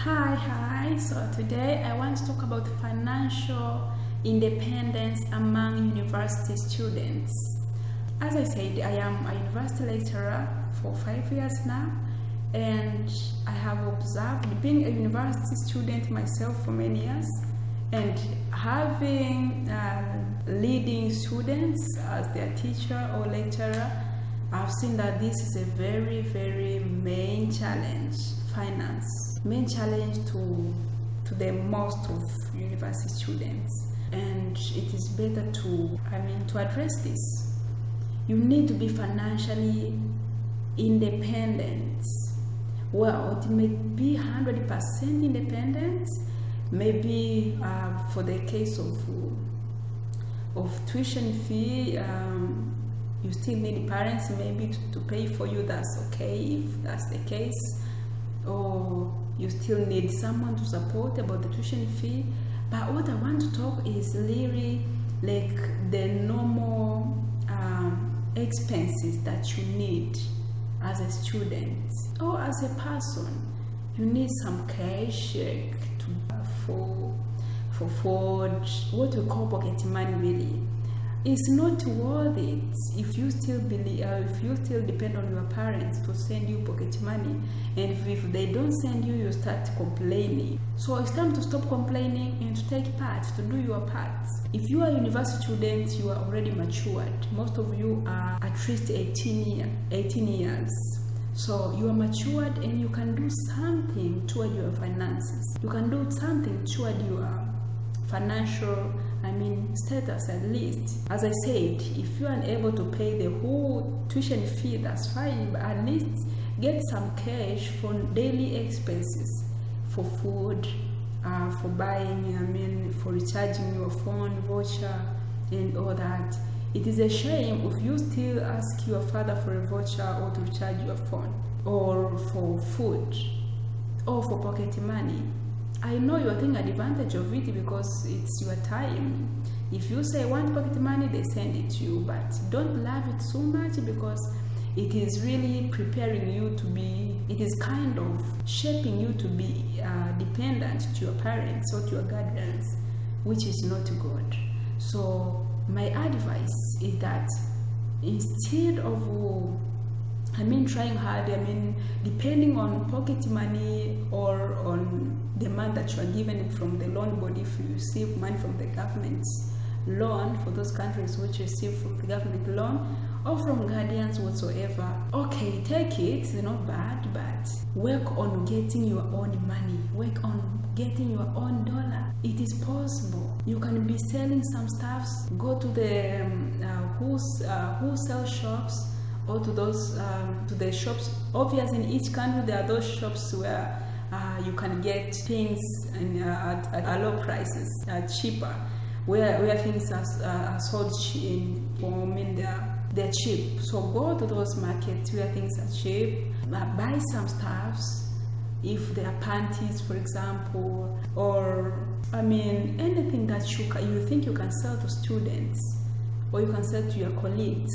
Hi. So today I want to talk about financial independence among university students. As I said, I am a university lecturer for 5 years now, and I have observed being a university student myself for many years and having leading students as their teacher or lecturer. I've seen that this is a very main challenge, finance, main challenge to the most of university students, and it is better to address this. You need to be financially independent. Well, it may be 100% independent, maybe for the case of tuition fee. You still need parents maybe to pay for you. That's okay if that's the case. Or you still need someone to support about the tuition fee. But what I want to talk is really like the normal expenses that you need as a student or as a person. You need some cash for food, what we call pocket money. Really, it's not worth it if you still depend on your parents to send you pocket money, and if they don't send you, you start complaining. So it's time to stop complaining and to take part, to do your part. If you are a university student, you are already matured. Most of you are at least 18 years. So you are matured and you can do something toward your finances. You can do something toward your financial status at least. As I said, if you are unable to pay the whole tuition fee, that's fine, but at least get some cash for daily expenses, for food, for buying, for recharging your phone, voucher, and all that. It is a shame if you still ask your father for a voucher or to recharge your phone, or for food, or for pocket money. I know you're taking advantage of it because it's your time. If you say want pocket money, they send it to you, but don't love it so much because it is really preparing you to be, it is kind of shaping you to be dependent to your parents or to your guardians, which is not good. So my advice is that instead of trying hard, depending on pocket money or on the money that you are given from the loan body, if you receive money from the government loan, for those countries which receive from the government loan, or from guardians whatsoever, okay, take it, it's not bad, but work on getting your own money, work on getting your own dollar. It is possible. You can be selling some stuffs, go to the wholesale shops, or to those to the shops. Obviously, in each country there are those shops where you can get things at low prices, cheaper, where things are sold they're cheap. So go to those markets where things are cheap, buy some stuffs, if there are panties, for example, or anything that you think you can sell to students or you can sell to your colleagues.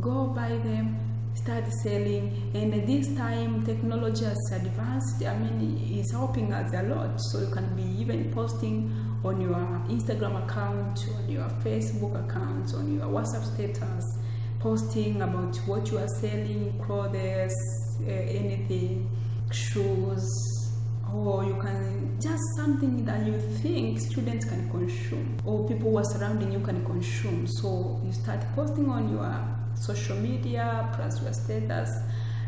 Go buy them, start selling, and this time technology has advanced. It's helping us a lot. So you can be even posting on your Instagram account, on your Facebook account, on your WhatsApp status, posting about what you are selling, clothes, anything, shoes, or you can just something that you think students can consume or people who are surrounding you can consume. So you start posting on your social media plus your status,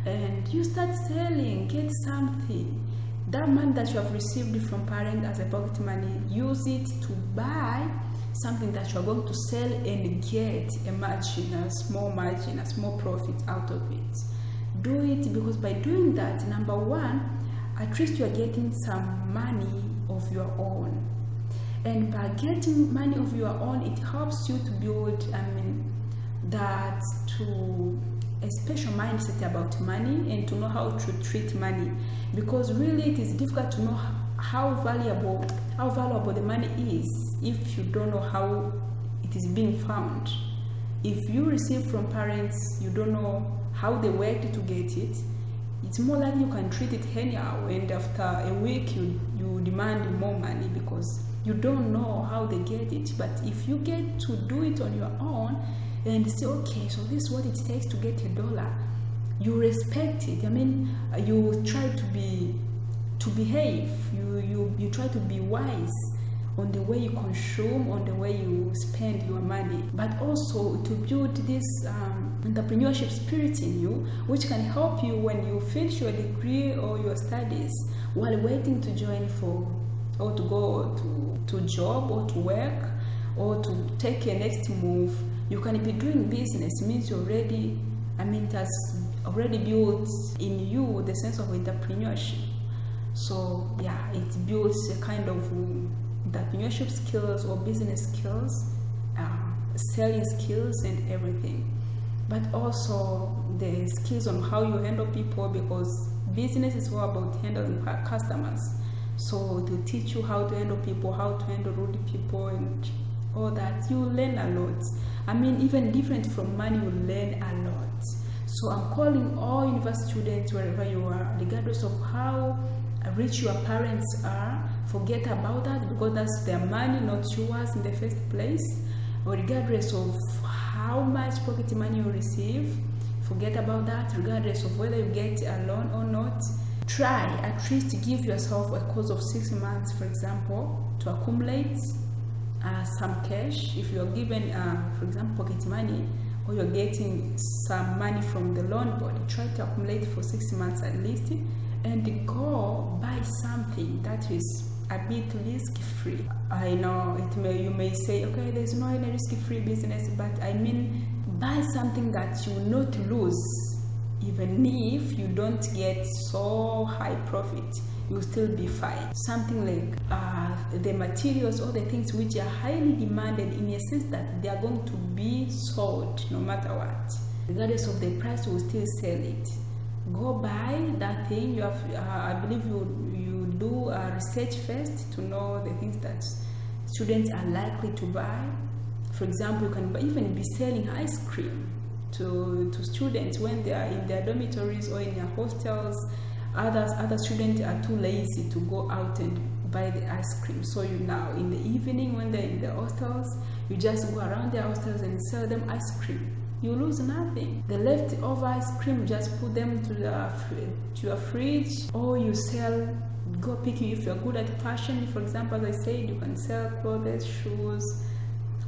and you start selling, get something. That money that you have received from parents as a pocket money, use it to buy something that you are going to sell and get a small profit out of it. Do it, because by doing that, number one, at least you are getting some money of your own, and by getting money of your own, it helps you to build that to a special mindset about money and to know how to treat money, because really it is difficult to know how valuable the money is if you don't know how it is being found. If you receive from parents, you don't know how they worked to get it, it's more likely you can treat it anyhow, and after a week you demand more money because you don't know how they get it. But if you get to do it on your own and say, okay, so this is what it takes to get $1, you respect it. I mean, you try to behave, you try to be wise on the way you consume, on the way you spend your money, but also to build this entrepreneurship spirit in you, which can help you when you finish your degree or your studies, while waiting to join for, or to go to job, or to work, or to take a next move. You can be doing business. It means it has already built in you the sense of entrepreneurship. So yeah, it builds a kind of entrepreneurship skills or business skills, selling skills and everything, but also the skills on how you handle people, because business is all about handling customers. So to teach you how to handle people, how to handle rude people and all that, you learn a lot. I mean, even different from money, you learn a lot. So I'm calling all university students, wherever you are, regardless of how rich your parents are, forget about that, because that's their money, not yours in the first place. Or regardless of how much pocket money you receive, forget about that. Regardless of whether you get a loan or not, try at least to give yourself a course of 6 months, for example, to accumulate some cash. If you're given, for example, pocket money, or you're getting some money from the loan board, try to accumulate for 6 months at least, and go buy something that is a bit risk-free. I know you may say, okay, there's no any risk-free business, but I mean, buy something that you will not lose. Even if you don't get so high profit, you'll still be fine. Something like the materials or the things which are highly demanded, in a sense that they are going to be sold no matter what. Regardless of the price, you will still sell it. Go buy that thing. You have, I believe you do research first to know the things that students are likely to buy. For example, you can even be selling ice cream to students when they are in their dormitories or in their hostels. Other students are too lazy to go out and buy the ice cream. So you now, in the evening when they're in the hostels, you just go around their hostels and sell them ice cream. You lose nothing. The leftover ice cream, just put them to your fridge, or you sell, go picking. If you're good at fashion, for example, as I said, you can sell clothes, shoes,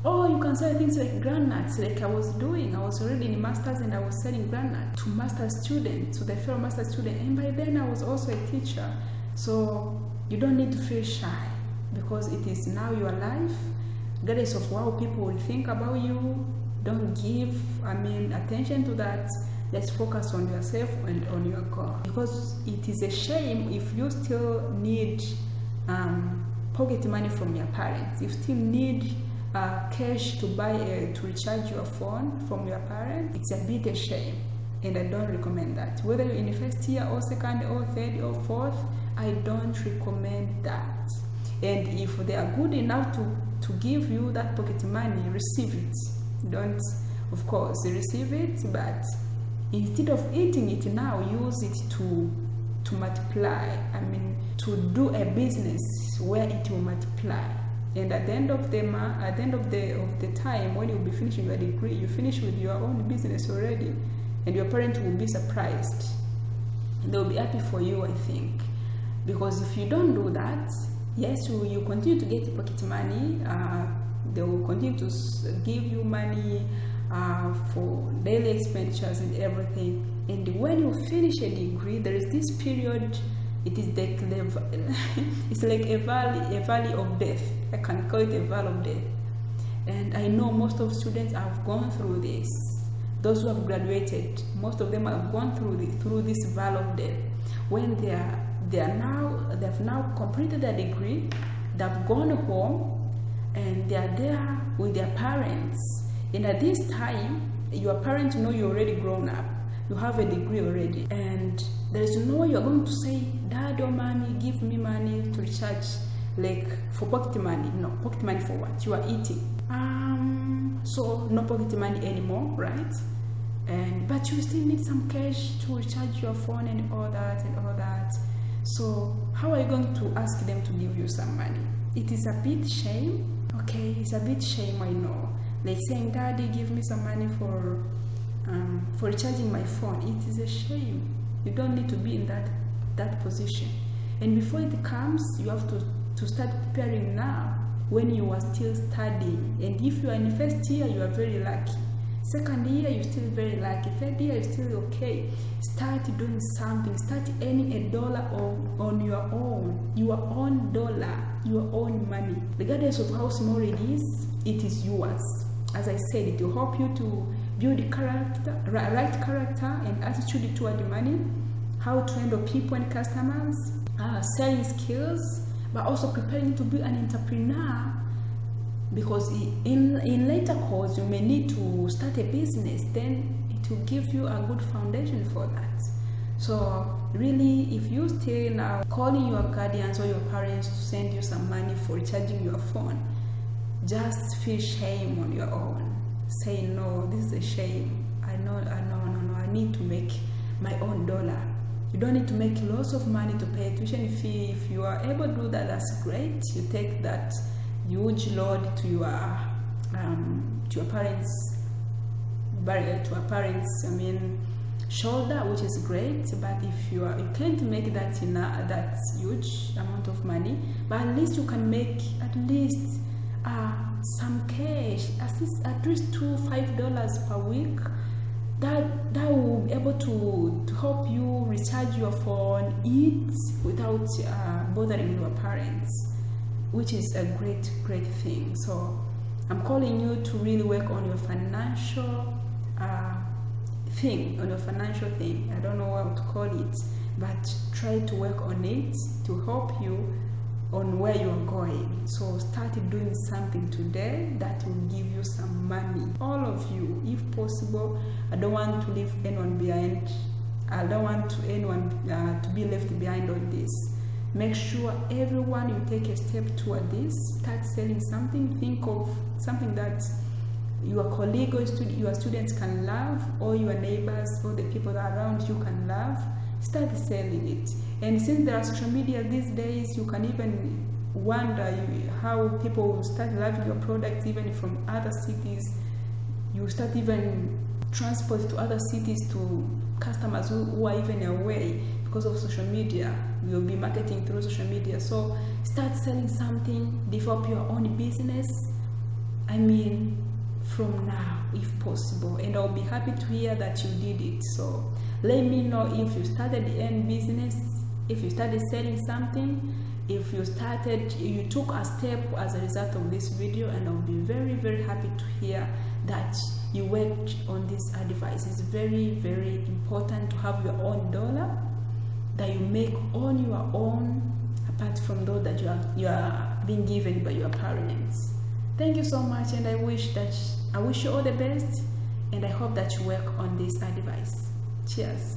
or you can sell things like granules, like I was doing. I was already in masters and I was selling granules to master students, to the fellow master student, and by then I was also a teacher. So you don't need to feel shy, because it is now your life. Regardless of how people will think about you, don't give attention to that. Let's focus on yourself and on your goal, because it is a shame if you still need pocket money from your parents. You still need cash to buy to recharge your phone from your parents. It's a bit a shame, and I don't recommend that. Whether you're in the first year or second or third or fourth, I don't recommend that. And if they are good enough to give you that pocket money, receive it. Don't, of course, receive it, but instead of eating it now, use it to multiply. To do a business where it will multiply. And at the end of the time, when you'll be finishing your degree, you finish with your own business already, and your parents will be surprised. They'll be happy for you, I think, because if you don't do that, yes, you continue to get pocket money. They will continue to give you money for daily expenditures and everything. And when you finish a degree, there is this period. It is it's like a valley of death. I can call it a valley of death. And I know most of students have gone through this. Those who have graduated, most of them have gone through this valley of death. When they have now completed their degree, they've gone home, and they are there with their parents. And at this time, your parents know you're already grown up. You have a degree already, and there is no way you're going to say, Dad or Mommy, give me money to recharge, like for pocket money. No, pocket money for what? You are eating. So no pocket money anymore, right? but you still need some cash to recharge your phone and all that. So how are you going to ask them to give you some money? It is a bit shame. Okay, it's a bit shame, I know. Like saying, Daddy, give me some money for recharging my phone. It is a shame. You don't need to be in that position. And before it comes, you have to start preparing now, when you are still studying. And if you are in first year, you are very lucky. Second year, you're still very lucky. Third year, you're still okay. Start doing something. Start earning $1 on your own dollar, your own money. Regardless of how small it is yours. As I said, it will help you to build right character and attitude toward money, how to handle people and customers, selling skills, but also preparing to be an entrepreneur. Because in later course, you may need to start a business, then it will give you a good foundation for that. So really, if you still now calling your guardians or your parents to send you some money for recharging your phone, just feel shame on your own. Say, no, this is a shame. No, I need to make my own dollar. You don't need to make lots of money to pay a tuition fee. If you are able to do that, that's great. You take that huge load to your parents' shoulder, which is great. But if you can't make that huge amount of money, but at least you can make at least some cash, at least $2-5 per week. That will be able to help you recharge your phone, eat without bothering your parents, which is a great thing. So I'm calling you to really work on your financial thing. I don't know what to call it, but try to work on it to help you on where you're going. So start doing something today that will give you some money. All of you, if possible. I don't want to leave anyone behind. I don't want anyone to be left behind on this. Make sure everyone, you take a step toward this. Start selling something. Think of something that your colleague or your students can love, or your neighbors, or the people that are around you can love. Start selling it. And since there are social media these days, you can even wonder how people will start loving your products even from other cities. You start even transport to other cities to customers who are even away because of social media. You'll be marketing through social media. So start selling something, develop your own business. From now, if possible. And I'll be happy to hear that you did it. So let me know if you started any business, if you started selling something, if you took a step as a result of this video, and I'll be very happy to hear that you worked on this advice. It's very important to have your own dollar that you make on your own, apart from those that you are being given by your parents. Thank you so much, and I wish you all the best, and I hope that you work on this advice. Cheers.